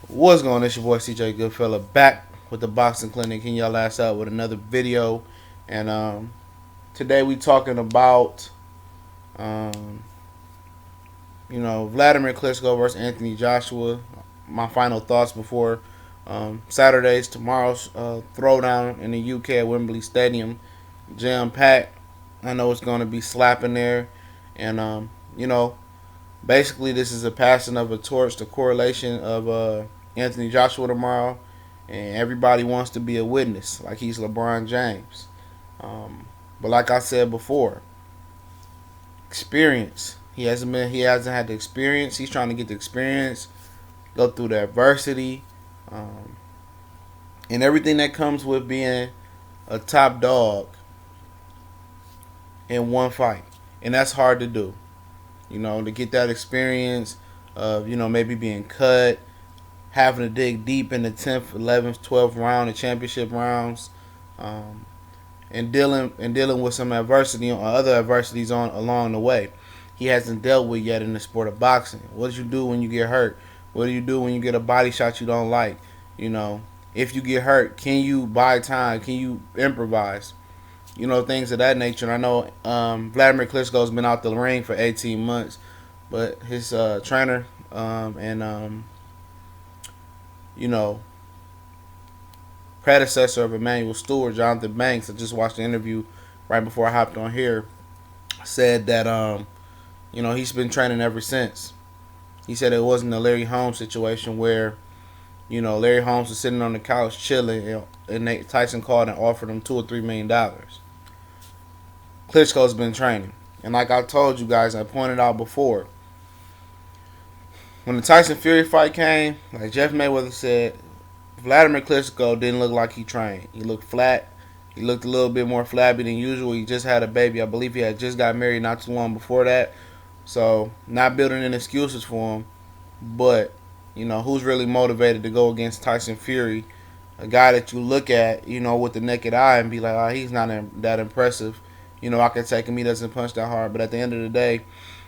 What's going on? It's your boy CJ Goodfella back with the Boxing Clinic. Hitting y'all last out with another video. And today we talking about, um, Wladimir Klitschko versus Anthony Joshua. My final thoughts before tomorrow's throwdown in the UK at Wembley Stadium. Jam packed. I know it's going to be slapping there. And, basically, this is a passing of a torch, the correlation of Anthony Joshua tomorrow, and everybody wants to be a witness, like he's LeBron James. But like I said before, experience. He hasn't had the experience. He's trying to get the experience, go through the adversity, um, and everything that comes with being a top dog in one fight, and that's hard to do. To get that experience of maybe being cut, having to dig deep in the 10th, 11th, 12th round, the championship rounds, um, and dealing with some adversity or other adversities on along the way. He hasn't dealt with yet in the sport of boxing. What do you do when you get hurt? What do you do when you get a body shot you don't like? If you get hurt, can you buy time? Can you improvise? Things of that nature. And I know Wladimir Klitschko has been out the ring for 18 months, but his trainer and you know, predecessor of Emmanuel Stewart, Jonathan Banks, I just watched the interview right before I hopped on here, said that he's been training ever since. He said it wasn't a Larry Holmes situation where Larry Holmes was sitting on the couch chilling, and Tyson called and offered him $2 or $3 million. Klitschko's been training, and like I told you guys, I pointed out before, when the Tyson Fury fight came, like Jeff Mayweather said, Wladimir Klitschko didn't look like he trained. He looked flat. He looked a little bit more flabby than usual. He just had a baby. I believe he had just got married not too long before that. So, not building in excuses for him. But, who's really motivated to go against Tyson Fury? A guy that you look at, with the naked eye and be like, oh, he's not that impressive. I could take him. He doesn't punch that hard. But at the end of the day,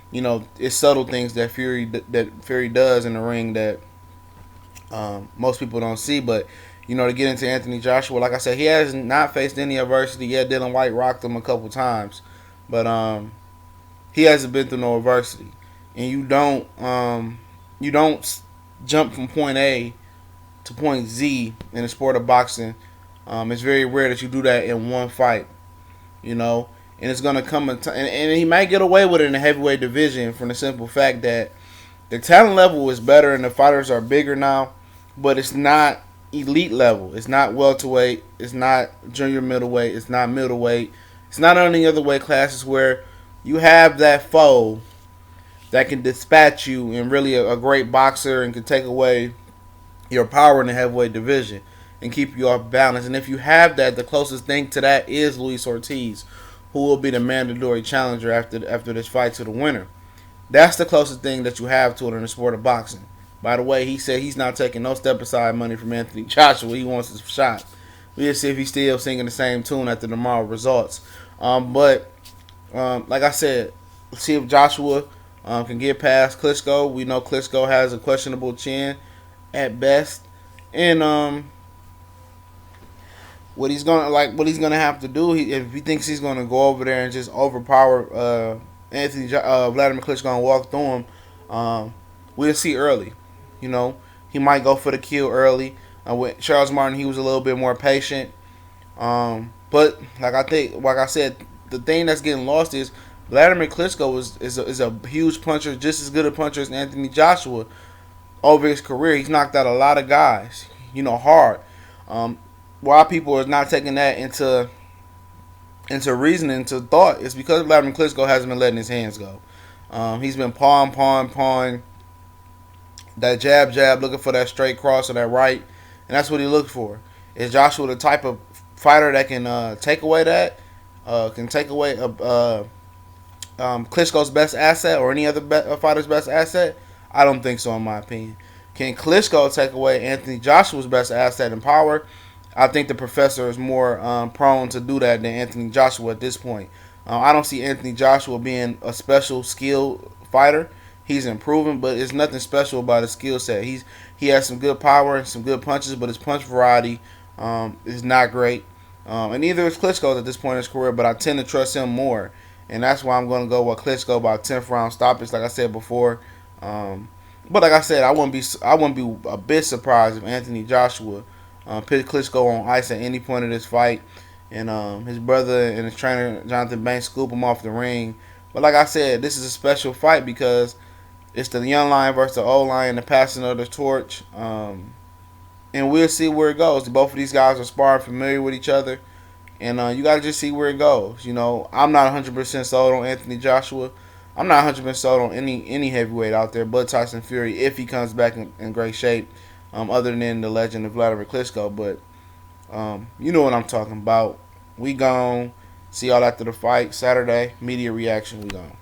it's subtle things that Fury does in the ring that most people don't see. But to get into Anthony Joshua, like I said, he has not faced any adversity yet. Dylan White rocked him a couple times, but he hasn't been through no adversity. And you don't jump from point A to point Z in the sport of boxing. It's very rare that you do that in one fight. And it's gonna come and he might get away with it in the heavyweight division from the simple fact that the talent level is better and the fighters are bigger now, but it's not elite level. It's not welterweight. It's not junior middleweight. It's not middleweight. It's not any other weight classes where you have that foe that can dispatch you and really a great boxer and can take away your power in the heavyweight division and keep you off balance. And if you have that, the closest thing to that is Luis Ortiz, who will be the mandatory challenger after this fight to the winner. That's the closest thing that you have to it in the sport of boxing. By the way, he said he's not taking no step aside money from Anthony Joshua. He wants his shot. We'll see if he's still singing the same tune after tomorrow results. But like I said, let's see if Joshua can get past Klitschko. We know Klitschko has a questionable chin at best, and what he's gonna have to do, if he thinks he's gonna go over there and just overpower Wladimir Klitschko and walk through him, we'll see early. He might go for the kill early. With Charles Martin, he was a little bit more patient. But like I said, the thing that's getting lost is Wladimir Klitschko is a huge puncher, just as good a puncher as Anthony Joshua. Over his career, he's knocked out a lot of guys, hard. Why people are not taking that into reasoning, into thought, is because Wladimir Klitschko hasn't been letting his hands go. He's been pawing that jab, looking for that straight cross or that right, and that's what he looked for. Is Joshua the type of fighter that can take away that, can take away Klitschko's best asset or any other fighter's best asset? I don't think so, in my opinion. Can Klitschko take away Anthony Joshua's best asset and power? I think the professor is more prone to do that than Anthony Joshua at this point. I don't see Anthony Joshua being a special skill fighter. he's improving, but it's nothing special about his skill set. He has some good power and some good punches, but his punch variety is not great. And neither is Klitschko's at this point in his career, but I tend to trust him more. And that's why I'm going to go with Klitschko by 10th round stoppage, like I said before. But like I said, I wouldn't be a bit surprised if Anthony Joshua pit Klitschko on ice at any point of this fight, and his brother and his trainer Jonathan Banks scoop him off the ring. But like I said, this is a special fight because it's the young lion versus the old lion, the passing of the torch. And we'll see where it goes. Both of these guys are sparring familiar with each other, and you got to just see where it goes. I'm not 100% sold on Anthony Joshua. I'm not 100% sold on any heavyweight out there but Tyson Fury if he comes back in great shape, other than the legend of Wladimir Klitschko. But you know what I'm talking about. We gone. See y'all after the fight Saturday. Media reaction. We gone.